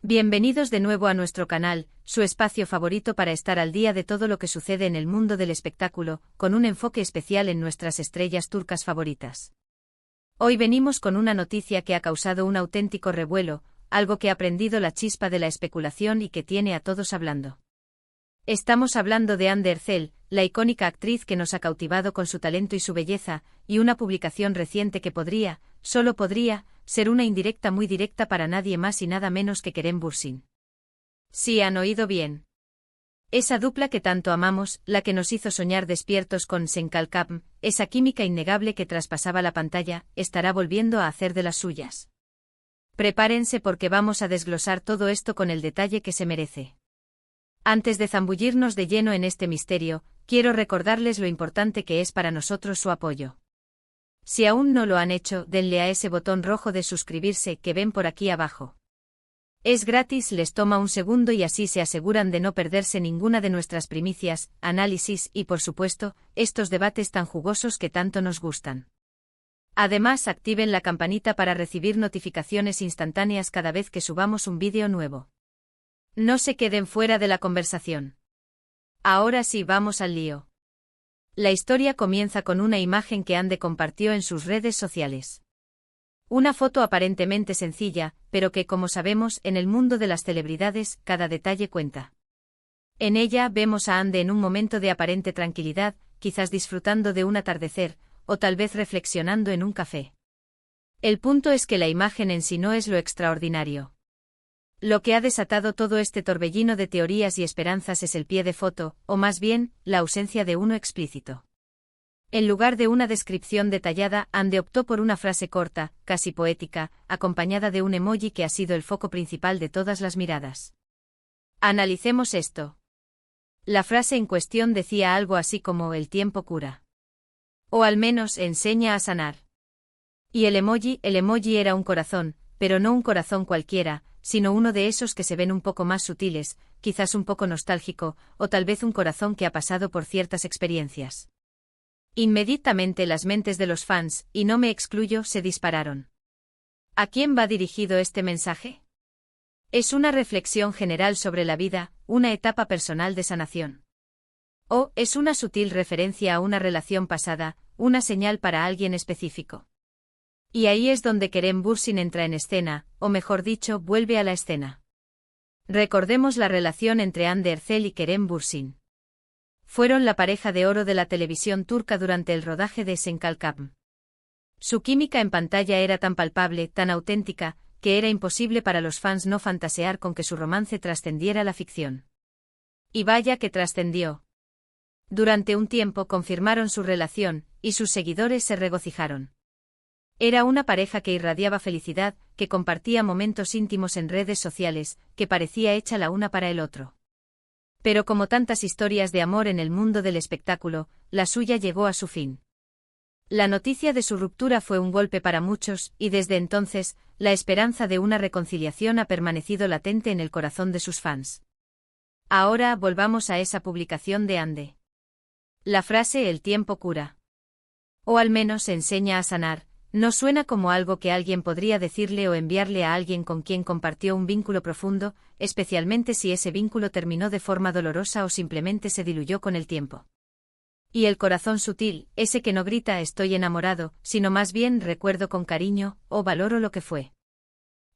Bienvenidos de nuevo a nuestro canal, su espacio favorito para estar al día de todo lo que sucede en el mundo del espectáculo, con un enfoque especial en nuestras estrellas turcas favoritas. Hoy venimos con una noticia que ha causado un auténtico revuelo, algo que ha prendido la chispa de la especulación y que tiene a todos hablando. Estamos hablando de Hande Erçel, la icónica actriz que nos ha cautivado con su talento y su belleza, y una publicación reciente que podría, solo podría, ser una indirecta muy directa para nadie más y nada menos que Kerem Bürsin. Sí, han oído bien. Esa dupla que tanto amamos, la que nos hizo soñar despiertos con Sen Kalkapm, esa química innegable que traspasaba la pantalla, estará volviendo a hacer de las suyas. Prepárense porque vamos a desglosar todo esto con el detalle que se merece. Antes de zambullirnos de lleno en este misterio, quiero recordarles lo importante que es para nosotros su apoyo. Si aún no lo han hecho, denle a ese botón rojo de suscribirse que ven por aquí abajo. Es gratis, les toma un segundo y así se aseguran de no perderse ninguna de nuestras primicias, análisis y, por supuesto, estos debates tan jugosos que tanto nos gustan. Además, activen la campanita para recibir notificaciones instantáneas cada vez que subamos un vídeo nuevo. No se queden fuera de la conversación. Ahora sí, vamos al lío. La historia comienza con una imagen que Hande compartió en sus redes sociales. Una foto aparentemente sencilla, pero que, como sabemos, en el mundo de las celebridades, cada detalle cuenta. En ella vemos a Hande en un momento de aparente tranquilidad, quizás disfrutando de un atardecer, o tal vez reflexionando en un café. El punto es que la imagen en sí no es lo extraordinario. Lo que ha desatado todo este torbellino de teorías y esperanzas es el pie de foto, o más bien, la ausencia de uno explícito. En lugar de una descripción detallada, Hande optó por una frase corta, casi poética, acompañada de un emoji que ha sido el foco principal de todas las miradas. Analicemos esto. La frase en cuestión decía algo así como "el tiempo cura". O al menos enseña a sanar. Y el emoji era un corazón, pero no un corazón cualquiera, sino uno de esos que se ven un poco más sutiles, quizás un poco nostálgico, o tal vez un corazón que ha pasado por ciertas experiencias. Inmediatamente las mentes de los fans, y no me excluyo, se dispararon. ¿A quién va dirigido este mensaje? Es una reflexión general sobre la vida, una etapa personal de sanación. ¿O es una sutil referencia a una relación pasada, una señal para alguien específico? Y ahí es donde Kerem Bürsin entra en escena, o mejor dicho, vuelve a la escena. Recordemos la relación entre Hande Erçel y Kerem Bürsin. Fueron la pareja de oro de la televisión turca durante el rodaje de Sen Kalkapm. Su química en pantalla era tan palpable, tan auténtica, que era imposible para los fans no fantasear con que su romance trascendiera la ficción. Y vaya que trascendió. Durante un tiempo confirmaron su relación, y sus seguidores se regocijaron. Era una pareja que irradiaba felicidad, que compartía momentos íntimos en redes sociales, que parecía hecha la una para el otro. Pero como tantas historias de amor en el mundo del espectáculo, la suya llegó a su fin. La noticia de su ruptura fue un golpe para muchos, y desde entonces, la esperanza de una reconciliación ha permanecido latente en el corazón de sus fans. Ahora volvamos a esa publicación de Hande. La frase "el tiempo cura". O al menos enseña a sanar. No suena como algo que alguien podría decirle o enviarle a alguien con quien compartió un vínculo profundo, especialmente si ese vínculo terminó de forma dolorosa o simplemente se diluyó con el tiempo. Y el corazón sutil, ese que no grita "estoy enamorado", sino más bien "recuerdo con cariño" o "valoro lo que fue".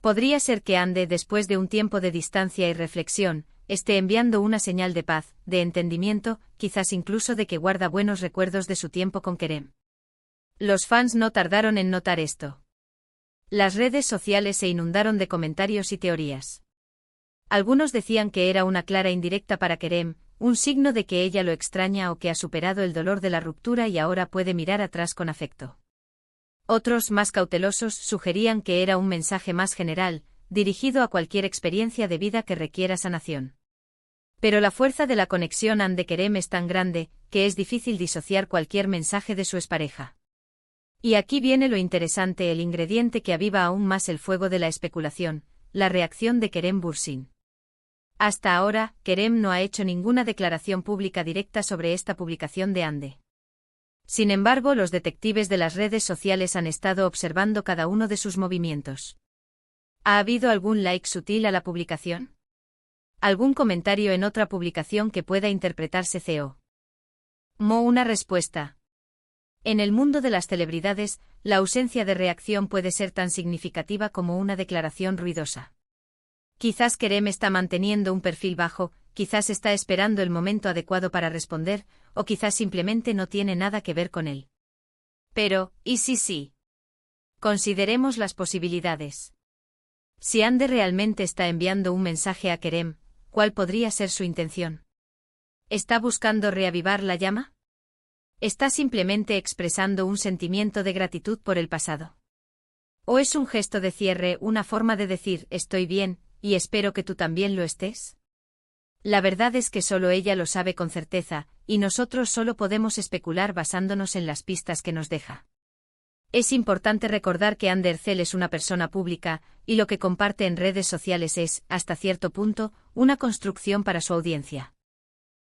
Podría ser que Hande, después de un tiempo de distancia y reflexión, esté enviando una señal de paz, de entendimiento, quizás incluso de que guarda buenos recuerdos de su tiempo con Kerem. Los fans no tardaron en notar esto. Las redes sociales se inundaron de comentarios y teorías. Algunos decían que era una clara indirecta para Kerem, un signo de que ella lo extraña o que ha superado el dolor de la ruptura y ahora puede mirar atrás con afecto. Otros, más cautelosos, sugerían que era un mensaje más general, dirigido a cualquier experiencia de vida que requiera sanación. Pero la fuerza de la conexión Hande-Kerem es tan grande, que es difícil disociar cualquier mensaje de su expareja. Y aquí viene lo interesante, el ingrediente que aviva aún más el fuego de la especulación, la reacción de Kerem Bürsin. Hasta ahora, Kerem no ha hecho ninguna declaración pública directa sobre esta publicación de Hande. Sin embargo, los detectives de las redes sociales han estado observando cada uno de sus movimientos. ¿Ha habido algún like sutil a la publicación? ¿Algún comentario en otra publicación que pueda interpretarse CO? Una respuesta. En el mundo de las celebridades, la ausencia de reacción puede ser tan significativa como una declaración ruidosa. Quizás Kerem está manteniendo un perfil bajo, quizás está esperando el momento adecuado para responder, o quizás simplemente no tiene nada que ver con él. Pero, ¿y si sí? Consideremos las posibilidades. Si Ande realmente está enviando un mensaje a Kerem, ¿cuál podría ser su intención? ¿Está buscando reavivar la llama? ¿Está simplemente expresando un sentimiento de gratitud por el pasado? ¿O es un gesto de cierre, una forma de decir estoy bien, y espero que tú también lo estés? La verdad es que solo ella lo sabe con certeza, y nosotros solo podemos especular basándonos en las pistas que nos deja. Es importante recordar que Ander Zel es una persona pública, y lo que comparte en redes sociales es, hasta cierto punto, una construcción para su audiencia.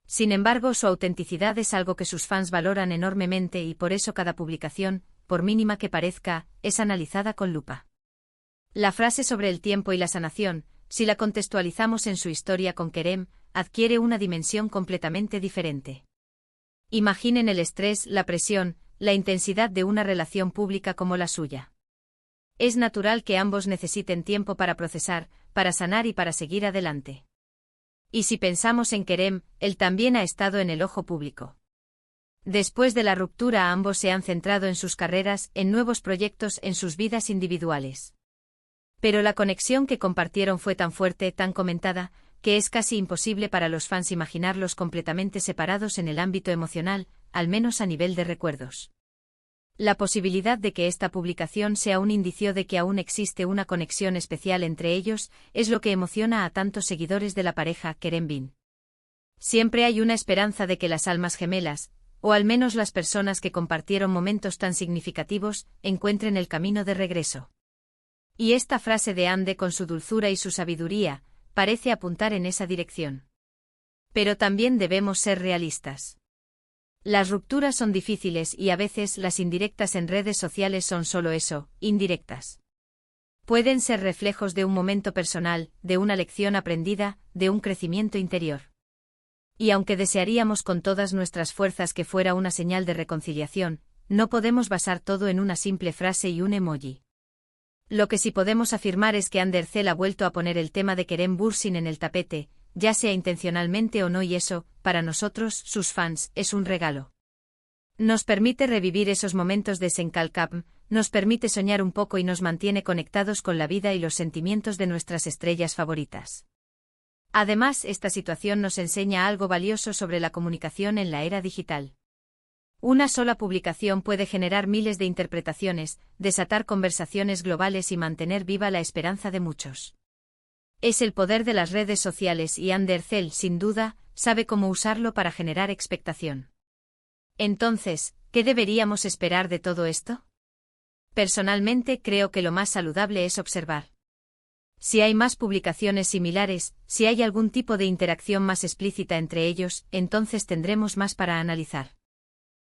Sin embargo, su autenticidad es algo que sus fans valoran enormemente y por eso cada publicación, por mínima que parezca, es analizada con lupa. La frase sobre el tiempo y la sanación, si la contextualizamos en su historia con Kerem, adquiere una dimensión completamente diferente. Imaginen el estrés, la presión, la intensidad de una relación pública como la suya. Es natural que ambos necesiten tiempo para procesar, para sanar y para seguir adelante. Y si pensamos en Kerem, él también ha estado en el ojo público. Después de la ruptura ambos se han centrado en sus carreras, en nuevos proyectos, en sus vidas individuales. Pero la conexión que compartieron fue tan fuerte, tan comentada, que es casi imposible para los fans imaginarlos completamente separados en el ámbito emocional, al menos a nivel de recuerdos. La posibilidad de que esta publicación sea un indicio de que aún existe una conexión especial entre ellos es lo que emociona a tantos seguidores de la pareja Kerem-Bin. Siempre hay una esperanza de que las almas gemelas, o al menos las personas que compartieron momentos tan significativos, encuentren el camino de regreso. Y esta frase de Ande con su dulzura y su sabiduría, parece apuntar en esa dirección. Pero también debemos ser realistas. Las rupturas son difíciles y a veces las indirectas en redes sociales son solo eso, indirectas. Pueden ser reflejos de un momento personal, de una lección aprendida, de un crecimiento interior. Y aunque desearíamos con todas nuestras fuerzas que fuera una señal de reconciliación, no podemos basar todo en una simple frase y un emoji. Lo que sí podemos afirmar es que Ander Zel ha vuelto a poner el tema de Kerem Bürsin en el tapete, ya sea intencionalmente o no, y eso, para nosotros, sus fans, es un regalo. Nos permite revivir esos momentos de Senkalkapm, nos permite soñar un poco y nos mantiene conectados con la vida y los sentimientos de nuestras estrellas favoritas. Además, esta situación nos enseña algo valioso sobre la comunicación en la era digital. Una sola publicación puede generar miles de interpretaciones, desatar conversaciones globales y mantener viva la esperanza de muchos. Es el poder de las redes sociales y Ander Zel, sin duda, sabe cómo usarlo para generar expectación. Entonces, ¿qué deberíamos esperar de todo esto? Personalmente creo que lo más saludable es observar. Si hay más publicaciones similares, si hay algún tipo de interacción más explícita entre ellos, entonces tendremos más para analizar.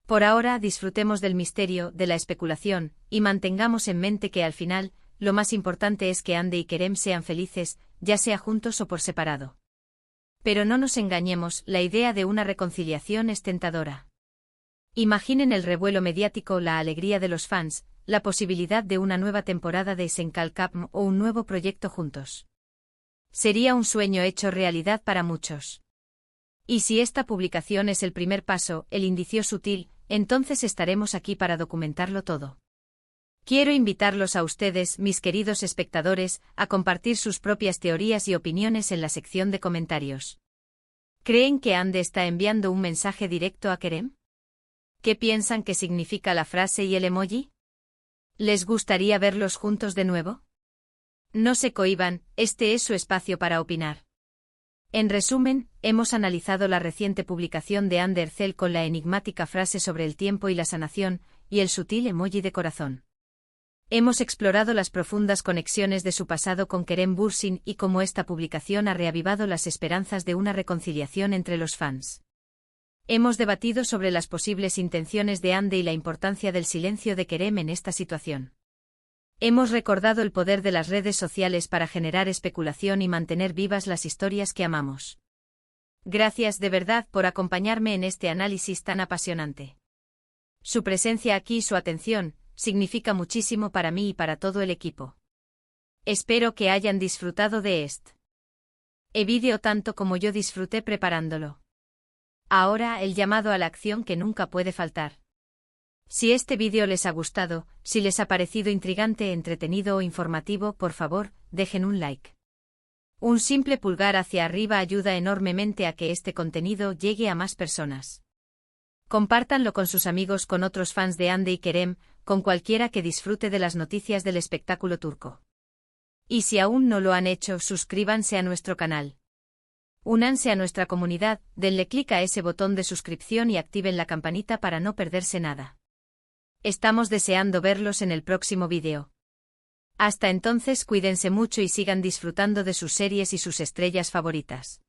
Por ahora disfrutemos del misterio, de la especulación, y mantengamos en mente que al final, lo más importante es que Ande y Kerem sean felices, ya sea juntos o por separado. Pero no nos engañemos, la idea de una reconciliación es tentadora. Imaginen el revuelo mediático, la alegría de los fans, la posibilidad de una nueva temporada de Senkalkapm o un nuevo proyecto juntos. Sería un sueño hecho realidad para muchos. Y si esta publicación es el primer paso, el indicio sutil, entonces estaremos aquí para documentarlo todo. Quiero invitarlos a ustedes, mis queridos espectadores, a compartir sus propias teorías y opiniones en la sección de comentarios. ¿Creen que Ande está enviando un mensaje directo a Kerem? ¿Qué piensan que significa la frase y el emoji? ¿Les gustaría verlos juntos de nuevo? No se cohíban, este es su espacio para opinar. En resumen, hemos analizado la reciente publicación de Ander Zel con la enigmática frase sobre el tiempo y la sanación, y el sutil emoji de corazón. Hemos explorado las profundas conexiones de su pasado con Kerem Bürsin y cómo esta publicación ha reavivado las esperanzas de una reconciliación entre los fans. Hemos debatido sobre las posibles intenciones de Ande y la importancia del silencio de Kerem en esta situación. Hemos recordado el poder de las redes sociales para generar especulación y mantener vivas las historias que amamos. Gracias de verdad por acompañarme en este análisis tan apasionante. Su presencia aquí y su atención significa muchísimo para mí y para todo el equipo. Espero que hayan disfrutado de este vídeo tanto como yo disfruté preparándolo. Ahora el llamado a la acción que nunca puede faltar. Si este vídeo les ha gustado, si les ha parecido intrigante, entretenido o informativo, por favor, dejen un like. Un simple pulgar hacia arriba ayuda enormemente a que este contenido llegue a más personas. Compártanlo con sus amigos, con otros fans de Hande y Kerem, con cualquiera que disfrute de las noticias del espectáculo turco. Y si aún no lo han hecho, suscríbanse a nuestro canal. Únanse a nuestra comunidad, denle clic a ese botón de suscripción y activen la campanita para no perderse nada. Estamos deseando verlos en el próximo vídeo. Hasta entonces, cuídense mucho y sigan disfrutando de sus series y sus estrellas favoritas.